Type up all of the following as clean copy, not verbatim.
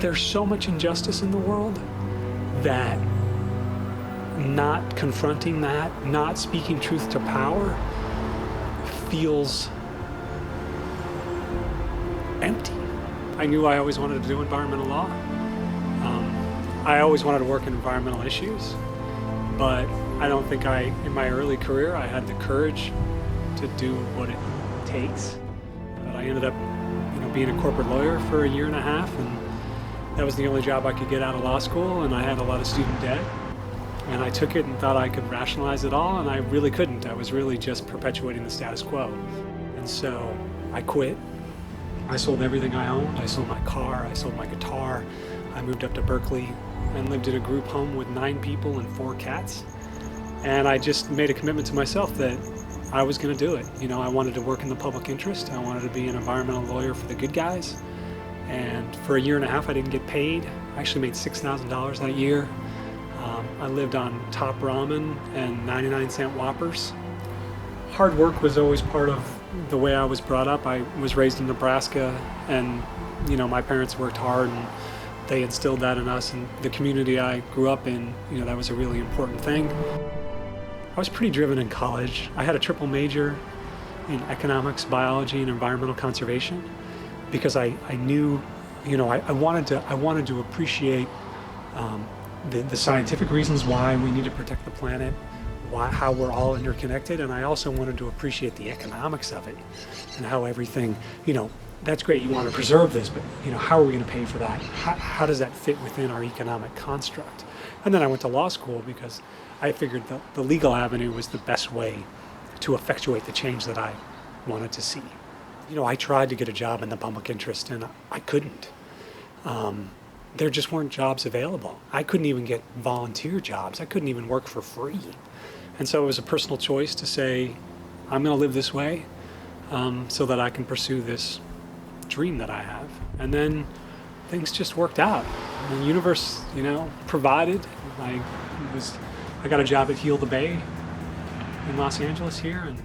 there's so much injustice in the world that not confronting that, not speaking truth to power, feels empty. I knew I always wanted to do environmental law. I always wanted to work in environmental issues, but I don't think in my early career, I had the courage to do what it takes. But I ended up, being a corporate lawyer for a year and a half, and that was the only job I could get out of law school, and I had a lot of student debt. And I took it and thought I could rationalize it all, and I really couldn't. I was really just perpetuating the status quo. And so I quit. I sold everything I owned. I sold my car, I sold my guitar. I moved up to Berkeley and lived in a group home with 9 people and 4 cats. And I just made a commitment to myself that I was gonna do it. I wanted to work in the public interest. I wanted to be an environmental lawyer for the good guys. And for a year and a half, I didn't get paid. I actually made $6,000 that year. I lived on top ramen and 99-cent Whoppers. Hard work was always part of the way I was brought up. I was raised in Nebraska, and my parents worked hard, and they instilled that in us. And the community I grew up in, that was a really important thing. I was pretty driven in college. I had a triple major in economics, biology, and environmental conservation because I knew, I wanted to appreciate the scientific reasons why we need to protect the planet, how we're all interconnected, and I also wanted to appreciate the economics of it and how everything, that's great, you want to preserve this, but how are we going to pay for that? How does that fit within our economic construct? And then I went to law school because I figured the legal avenue was the best way to effectuate the change that I wanted to see. I tried to get a job in the public interest, and I couldn't. There just weren't jobs available. I couldn't even get volunteer jobs. I couldn't even work for free. And so it was a personal choice to say, I'm gonna live this way so that I can pursue this dream that I have. And then things just worked out. The universe, provided. I got a job at Heal the Bay in Los Angeles here, and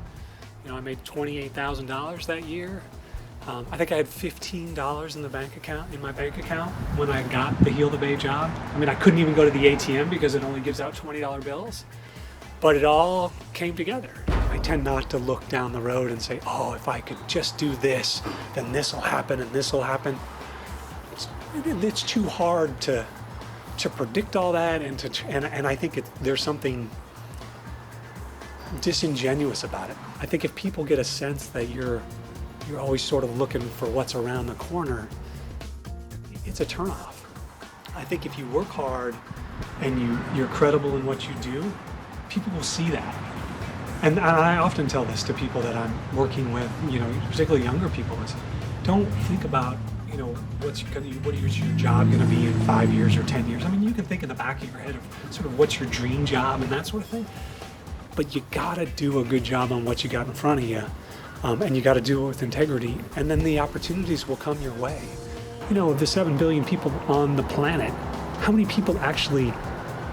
I made $28,000 that year. I think I had $15 in my bank account when I got the Heal the Bay job. I couldn't even go to the ATM because it only gives out $20 bills, but it all came together. I tend not to look down the road and say, oh, if I could just do this, then this will happen and this will happen. It's too hard to predict all that, and I think there's something disingenuous about it. I think if people get a sense that you're always sort of looking for what's around the corner, it's a turnoff. I think if you work hard and you're credible in what you do, people will see that. And I often tell this to people that I'm working with, particularly younger people, is don't think about, what is your job going to be in 5 years or 10 years. You can think in the back of your head of sort of what's your dream job and that sort of thing, but you gotta do a good job on what you got in front of you. And you got to do it with integrity, and then the opportunities will come your way. Of the 7 billion people on the planet, how many people actually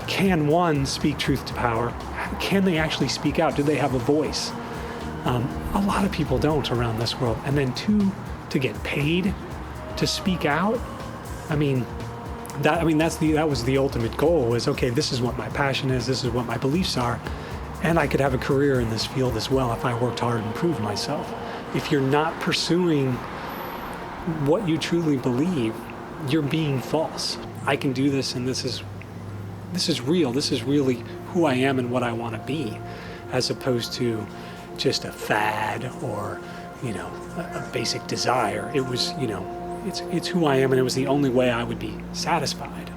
can, one, speak truth to power? Can they actually speak out? Do they have a voice? A lot of people don't around this world. And then 2, to get paid to speak out. That was the ultimate goal, was, okay, this is what my passion is, this is what my beliefs are. And I could have a career in this field as well if I worked hard and proved myself. If you're not pursuing what you truly believe, you're being false. I can do this, and this is real. This is really who I am and what I want to be, as opposed to just a fad or a basic desire. It was it's who I am, and it was the only way I would be satisfied.